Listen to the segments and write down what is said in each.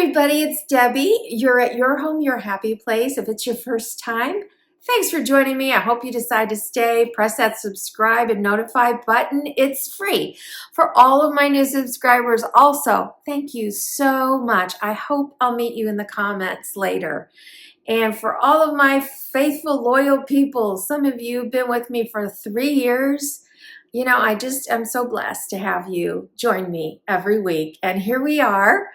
everybody, it's Debbie. You're at your home, your happy place. If it's your first time, thanks for joining me. I hope you decide to stay. Press that subscribe and notify button. It's free. For all of my new subscribers also, thank you so much. I hope I'll meet you in the comments later. And for all of my faithful, loyal people, some of you have been with me for 3 years. You know, I'm so blessed to have you join me every week. And here we are.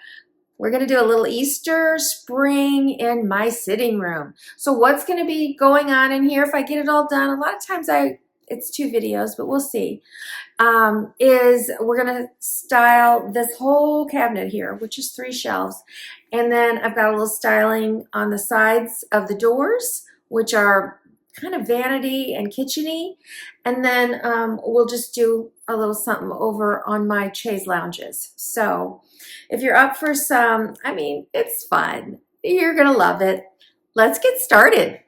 We're going to do a little Easter spring in my sitting room. So what's going to be going on in here if I get it all done? A lot of times it's 2 videos, but we'll see. Is we're going to style this whole cabinet here, which is 3 shelves. And then I've got a little styling on the sides of the doors, which are kind of vanity and kitchen-y. And then we'll just do a little something over on my chaise lounges. So if you're up for some, it's fun. You're going to love it. Let's get started.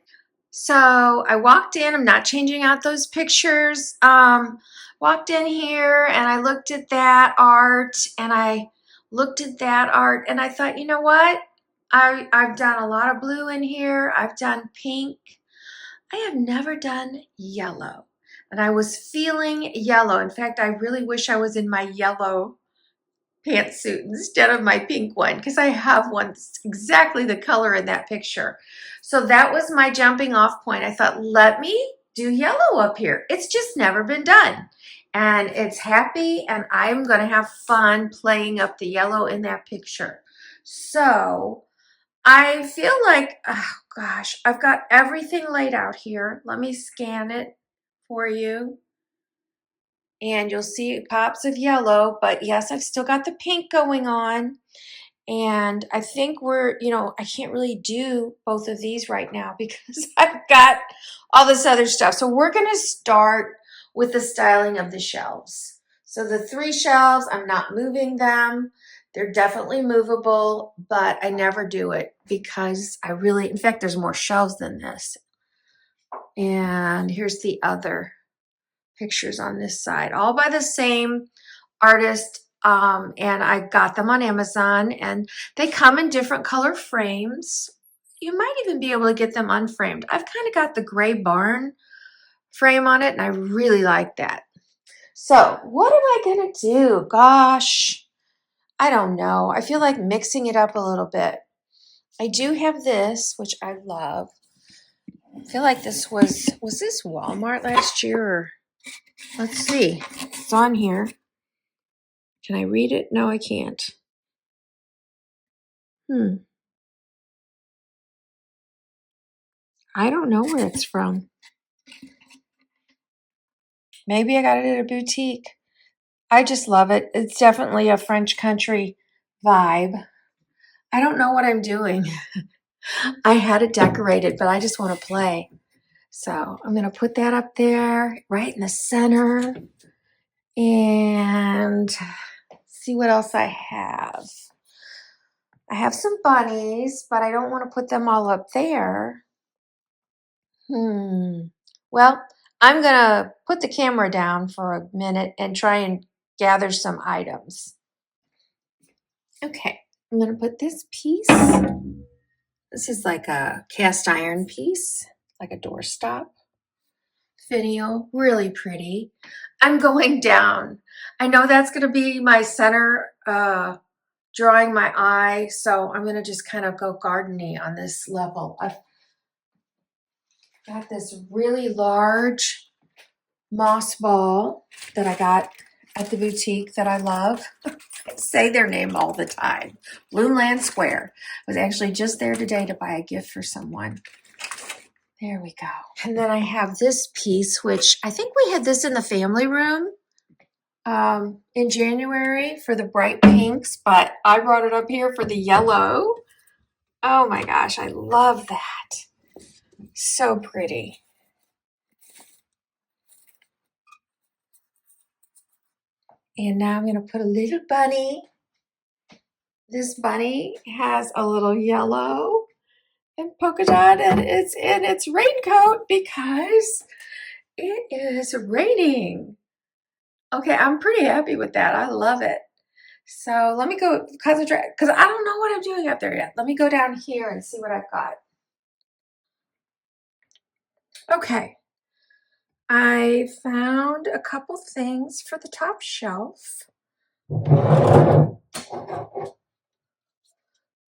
So I walked in. I'm not changing out those pictures. Walked in here and I looked at that art and I looked at that art and I thought, you know what? I've done a lot of blue in here. I've done pink. I have never done yellow. And I was feeling yellow. In fact, I really wish I was in my yellow pantsuit instead of my pink one because I have one that's exactly the color in that picture. So that was my jumping off point. I thought, let me do yellow up here. It's just never been done. And it's happy and I'm going to have fun playing up the yellow in that picture. So I feel like, oh gosh, I've got everything laid out here. Let me scan it for you. And you'll see pops of yellow, but yes, I've still got the pink going on. And I think I can't really do both of these right now because I've got all this other stuff. So we're going to start with the styling of the shelves. So the 3 shelves, I'm not moving them. They're definitely movable, but I never do it because in fact, there's more shelves than this. And here's the other pictures on this side, all by the same artist. And I got them on Amazon and they come in different color frames. You might even be able to get them unframed. I've kind of got the gray barn frame on it and I really like that. So what am I going to do? Gosh, I don't know. I feel like mixing it up a little bit. I do have this, which I love. I feel like this was this Walmart last year? Or, let's see. It's on here. Can I read it? No, I can't. I don't know where it's from. Maybe I got it at a boutique. I just love it. It's definitely a French country vibe. I don't know what I'm doing. I had it decorated, but I just want to play. So I'm going to put that up there right in the center and see what else I have. I have some bunnies, but I don't want to put them all up there. Well, I'm going to put the camera down for a minute and try and gather some items. Okay, I'm going to put this piece. This is like a cast iron piece, like a doorstop. Finial, really pretty. I'm going down. I know that's going to be my center, drawing my eye, so I'm going to just kind of go gardening on this level. I've got this really large moss ball that I got at the boutique that I love. I say their name all the time. Bloomland Square. I was actually just there today to buy a gift for someone. There we go. And then I have this piece, which I think we had this in the family room in January for the bright pinks, but I brought it up here for the yellow. Oh my gosh, I love that. So pretty. And now I'm going to put a little bunny. This bunny has a little yellow and polka dot, and it's in its raincoat because it is raining. Okay, I'm pretty happy with that. I love it. So let me go concentrate because I don't know what I'm doing up there yet. Let me go down here and see what I've got. Okay. I found a couple things for the top shelf.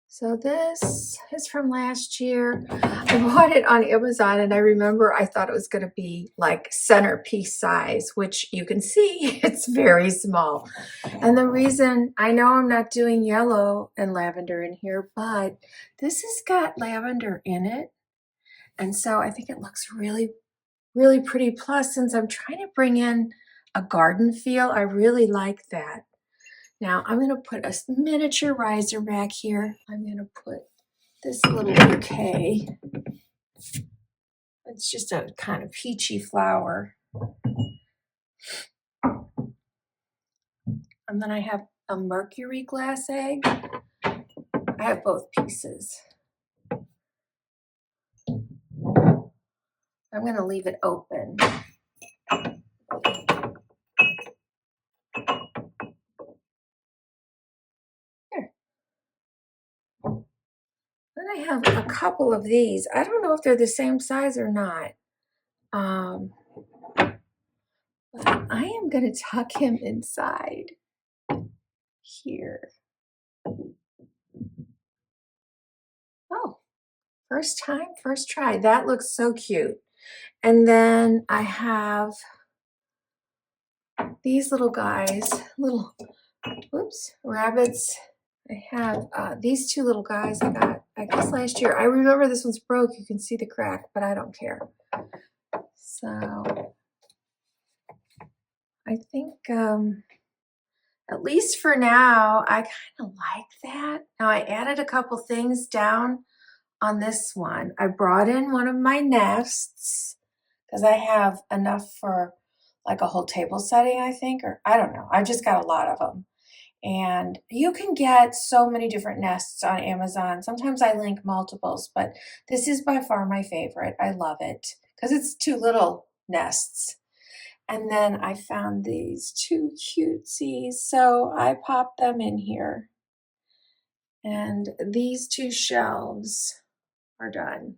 So this is from last year. I bought it on Amazon and I remember I thought it was going to be like centerpiece size, which you can see it's very small. And the reason, I know I'm not doing yellow and lavender in here, but this has got lavender in it. And so I think it looks really, really pretty. Plus, since I'm trying to bring in a garden feel, I really like that. Now I'm going to put a miniature riser back here. I'm going to put this little bouquet. It's just a kind of peachy flower. And then I have a mercury glass egg. I have both pieces. I'm going to leave it open. Then I have a couple of these. I don't know if they're the same size or not. But I am going to tuck him inside here. Oh, first time, first try. That looks so cute. And then I have these little guys, little, whoops, rabbits. I have these two little guys I got, I guess, last year. I remember this one's broke. You can see the crack, but I don't care. So I think at least for now, I kind of like that. Now I added a couple things down on this one. I brought in one of my nests because I have enough for like a whole table setting, I think, or I don't know. I just got a lot of them. And you can get so many different nests on Amazon. Sometimes I link multiples, but this is by far my favorite. I love it because it's two little nests. And then I found these two cutesies, so I popped them in here. And these two shelves are done.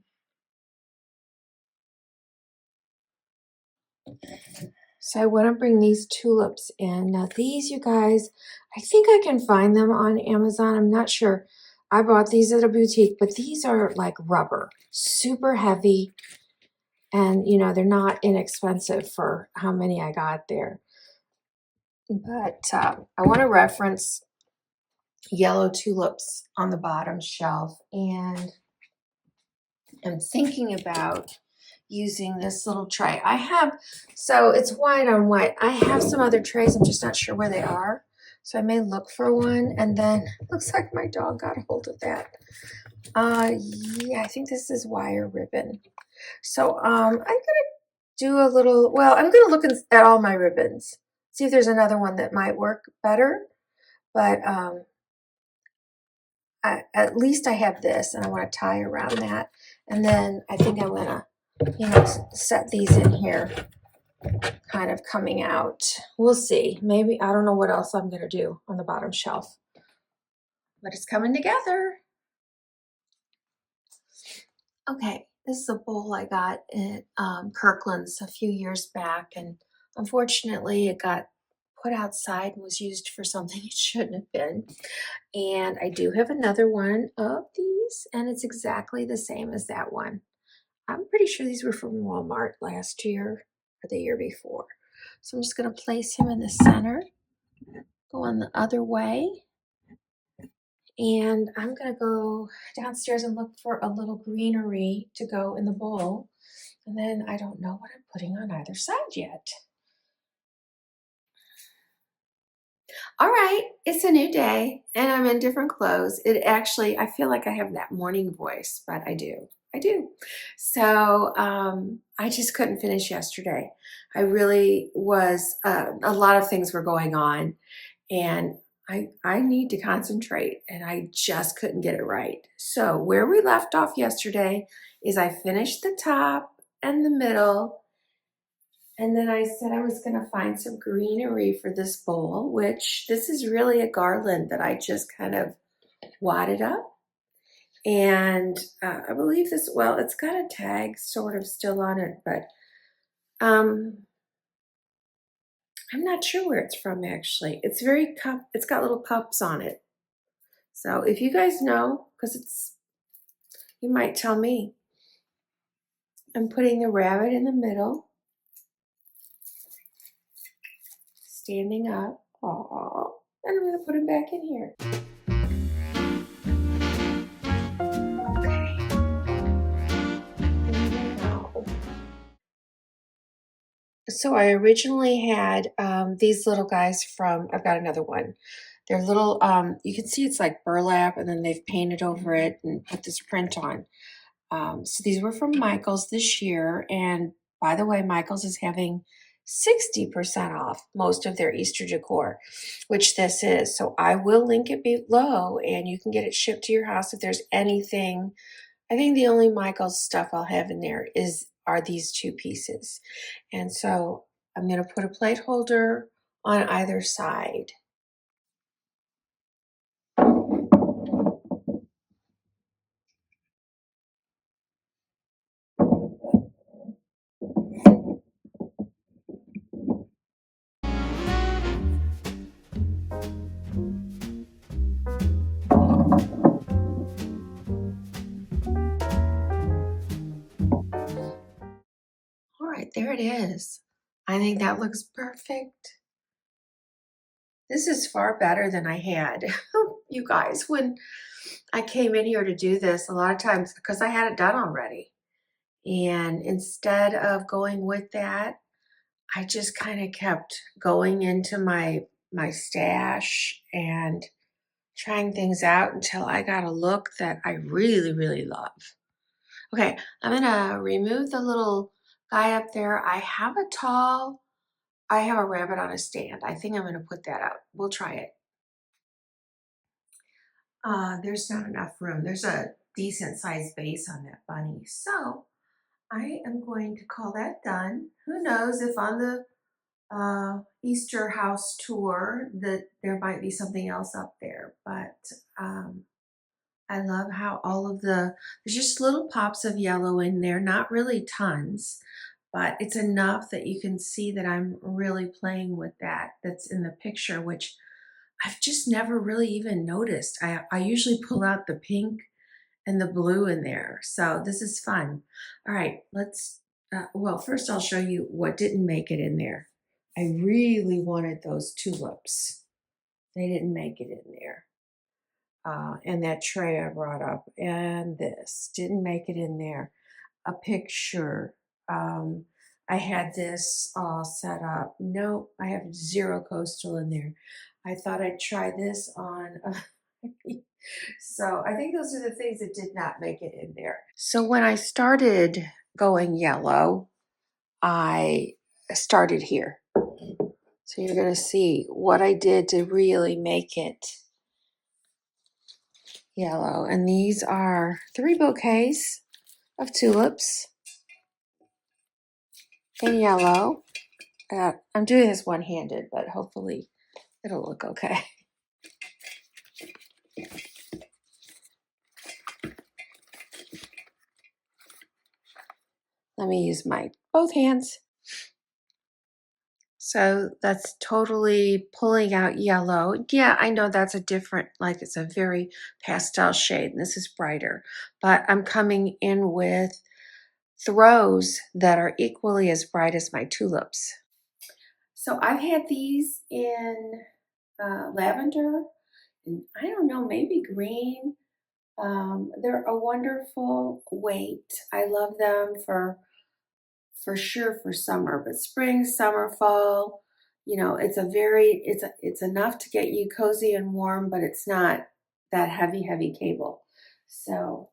So I want to bring these tulips in. Now these, you guys, I think I can find them on Amazon. I'm not sure. I bought these at a boutique, but these are like rubber, super heavy. And, you know, they're not inexpensive for how many I got there. But I want to reference yellow tulips on the bottom shelf. And I'm thinking about using this little tray. I have, so it's white on white. I have some other trays. I'm just not sure where they are. So I may look for one. And then looks like my dog got a hold of that. Yeah, I think this is wire ribbon. So I'm going to do a little, well, I'm going to look at all my ribbons, see if there's another one that might work better. But at least I have this and I want to tie around that. And then I think I'm going to, you know, set these in here, kind of coming out. We'll see. Maybe, I don't know what else I'm going to do on the bottom shelf, but it's coming together. Okay, this is a bowl I got at Kirkland's a few years back, and unfortunately it got put outside and was used for something it shouldn't have been. And I do have another one of these, and it's exactly the same as that one. I'm pretty sure these were from Walmart last year or the year before. So I'm just going to place him in the center, go on the other way, and I'm going to go downstairs and look for a little greenery to go in the bowl. And then I don't know what I'm putting on either side yet. All right, it's a new day and I'm in different clothes. It actually, I feel like I have that morning voice, but I do. So I just couldn't finish yesterday. I really was, a lot of things were going on and I need to concentrate and I just couldn't get it right. So where we left off yesterday is I finished the top and the middle And then I said I was going to find some greenery for this bowl, which this is really a garland that I just kind of wadded up. And I believe this, well, it's got a tag sort of still on it, but I'm not sure where it's from actually. It's very it's got little cups on it. So if you guys know, because you might tell me. I'm putting the rabbit in the middle, standing up. Aww. And I'm going to put him back in here. So I originally had these little guys from, I've got another one. They're little, you can see it's like burlap and then they've painted over it and put this print on. So these were from Michael's this year. And by the way, Michael's is having 60% off most of their Easter decor, which this is. So I will link it below and you can get it shipped to your house if there's anything. I think the only Michael's stuff I'll have in there are these two pieces. And so I'm going to put a plate holder on either side. All right, there it is. I think that looks perfect. This is far better than I had. You guys, when I came in here to do this, a lot of times, because I had it done already, and instead of going with that, I just kind of kept going into my stash and trying things out until I got a look that I really, really love. Okay, I'm gonna remove the little guy up there. I have a rabbit on a stand. I think I'm gonna put that out. We'll try it. There's not enough room. There's a decent sized base on that bunny. So I am going to call that done. Who knows if on the Easter house tour that there might be something else up there, but I love how there's just little pops of yellow in there, not really tons, but it's enough that you can see that I'm really playing with that's in the picture, which I've just never really even noticed. I usually pull out the pink and the blue in there. So this is fun. All right, well, first I'll show you what didn't make it in there. I really wanted those tulips. They didn't make it in there. And that tray I brought up, and this didn't make it in there. A picture. I had this all set up. Nope, I have 0 coastal in there. I thought I'd try this on. So I think those are the things that did not make it in there. So when I started going yellow, I started here. So you're going to see what I did to really make it yellow. And these are 3 bouquets of tulips in yellow. I'm doing this one-handed, but hopefully it'll look okay. Let me use both hands. So that's totally pulling out yellow. Yeah, I know that's a different, like it's a very pastel shade, and this is brighter. But I'm coming in with throws that are equally as bright as my tulips. So I've had these in lavender, and I don't know, maybe green. They're a wonderful weight. I love them for sure for summer, but spring, summer, fall, it's enough to get you cozy and warm, but it's not that heavy cable. So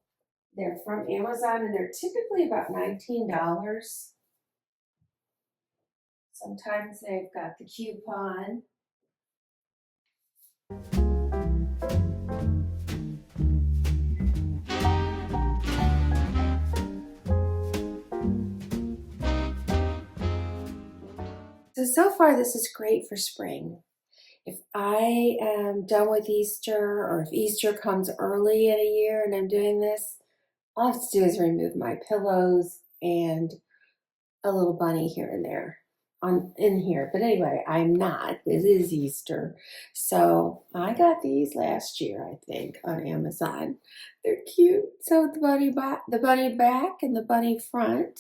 they're from Amazon and they're typically about $19. Sometimes they've got the coupon. So far this is great for spring. If I am done with Easter, or if Easter comes early in a year and I'm doing this, all I have to do is remove my pillows and a little bunny here and there in here. But anyway, I'm not. It is Easter. So I got these last year, I think, on Amazon. They're cute. So the bunny back and the bunny front.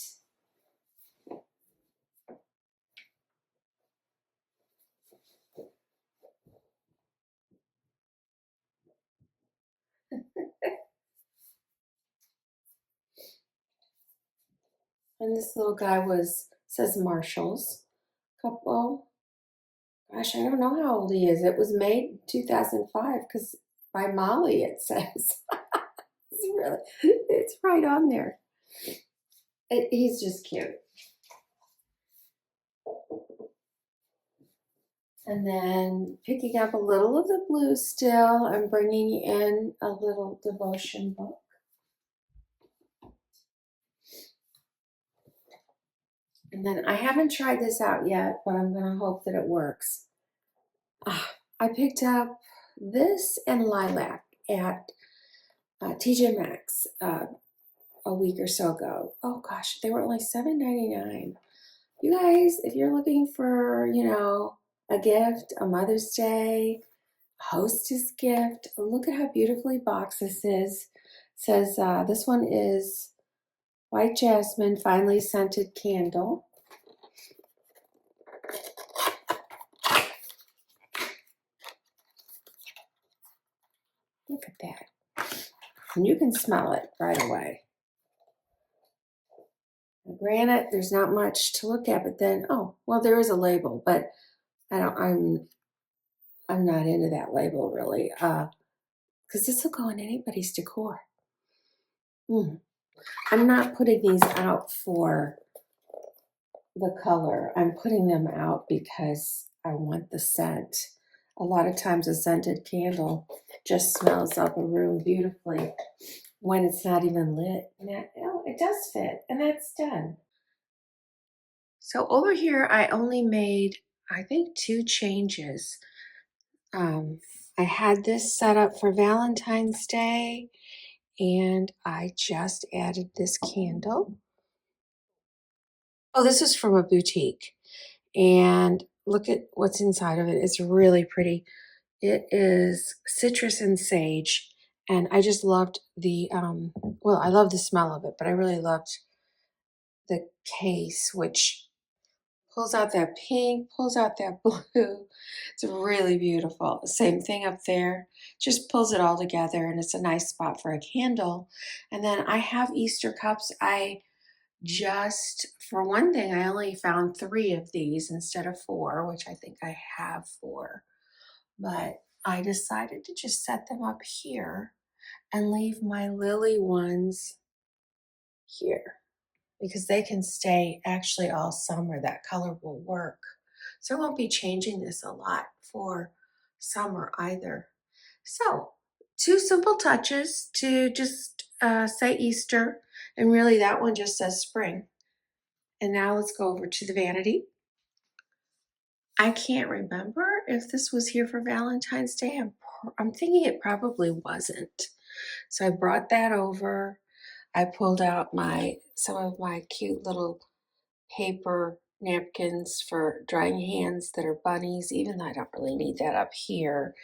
And this little guy says Marshalls. Couple. Gosh, I don't know how old he is. It was made 2005 because by Molly it says. It's right on there. He's just cute. And then picking up a little of the blue still, I'm bringing in a little devotion book. And then I haven't tried this out yet, but I'm going to hope that it works. I picked up this and lilac at TJ Maxx a week or so ago. Oh gosh, they were only $7.99. You guys, if you're looking for, a gift, a Mother's Day, hostess gift, look at how beautifully boxed this is. It says this one is White Jasmine Finely Scented Candle. Look at that. And you can smell it right away. Now, granted, there's not much to look at, but then, oh, well, there is a label, but I'm not into that label really, because this will go in anybody's decor. I'm not putting these out for the color. I'm putting them out because I want the scent. A lot of times a scented candle just smells up a room beautifully when it's not even lit. It does fit, and that's done. So over here, I only made, I think, 2 changes. I had this set up for Valentine's Day, and I just added this candle. Oh, this is from a boutique, and look at what's inside of it. It's really pretty. It is citrus and sage, and I just loved the, I love the smell of it, but I really loved the case, which pulls out that pink, pulls out that blue. It's really beautiful. Same thing up there. Just pulls it all together, and it's a nice spot for a candle. And then I have Easter cups. For one thing, I only found 3 of these instead of 4, which I think I have 4. But I decided to just set them up here and leave my lily ones here, because they can stay actually all summer. That color will work. So I won't be changing this a lot for summer either. So 2 simple touches to just say Easter, and really that one just says spring. And now let's go over to the vanity. I can't remember if this was here for Valentine's Day. I'm thinking it probably wasn't. So I brought that over. I pulled out some of my cute little paper napkins for drying hands that are bunnies, even though I don't really need that up here.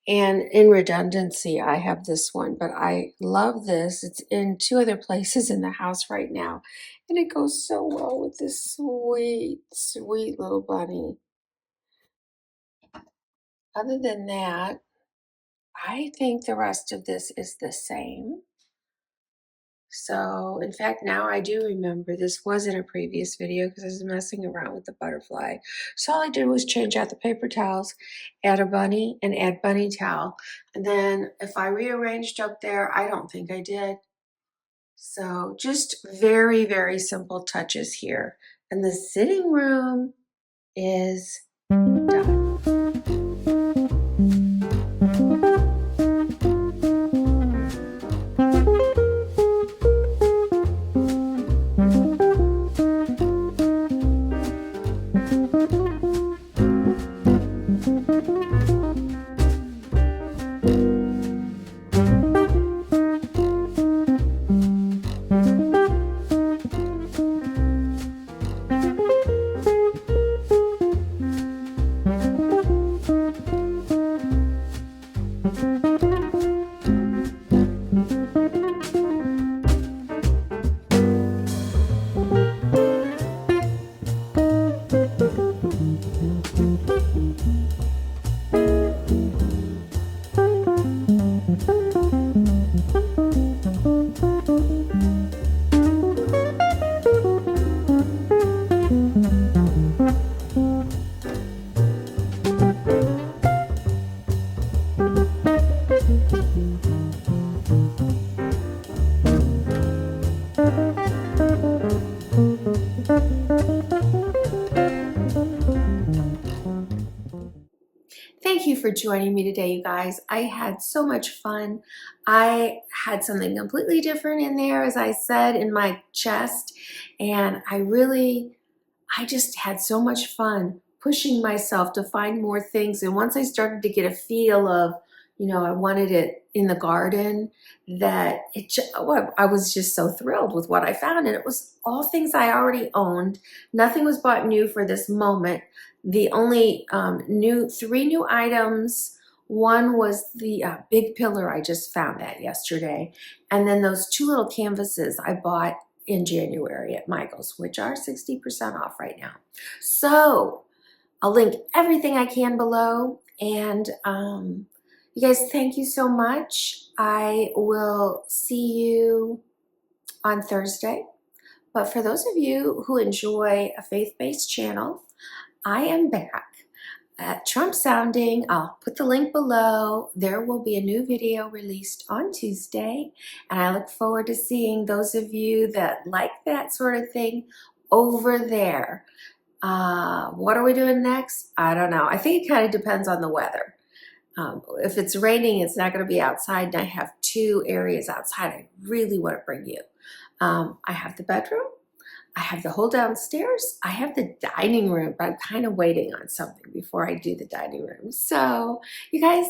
And in redundancy, I have this one, but I love this. It's in 2 other places in the house right now, and it goes so well with this sweet, sweet little bunny. Other than that, I think the rest of this is the same. So, in fact, now I do remember this was in a previous video because I was messing around with the butterfly. So all I did was change out the paper towels, add a bunny, and add bunny towel. And then if I rearranged up there, I don't think I did. So just very, very simple touches here. And the sitting room is done. for joining me today, you guys. I had so much fun. I had something completely different in there, as I said, in my chest, and I just had so much fun pushing myself to find more things. And once I started to get a feel of, I wanted it in the garden, I was just so thrilled with what I found. And it was all things I already owned. Nothing was bought new for this moment. The only three new items, one was the big pillar. I just found that yesterday. And then those two little canvases I bought in January at Michael's, which are 60% off right now. So I'll link everything I can below. And you guys, thank you so much. I will see you on Thursday. But for those of you who enjoy a faith-based channel, I am back at Trump Sounding. I'll put the link below. There will be a new video released on Tuesday, and I look forward to seeing those of you that like that sort of thing over there. What are we doing next? I don't know. I think it kind of depends on the weather. If it's raining, it's not going to be outside, and I have two areas outside I really want to bring you. I have the bedroom. I have the whole downstairs. I have the dining room, but I'm kind of waiting on something before I do the dining room. So, you guys,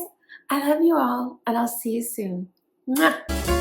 I love you all, and I'll see you soon. Mwah.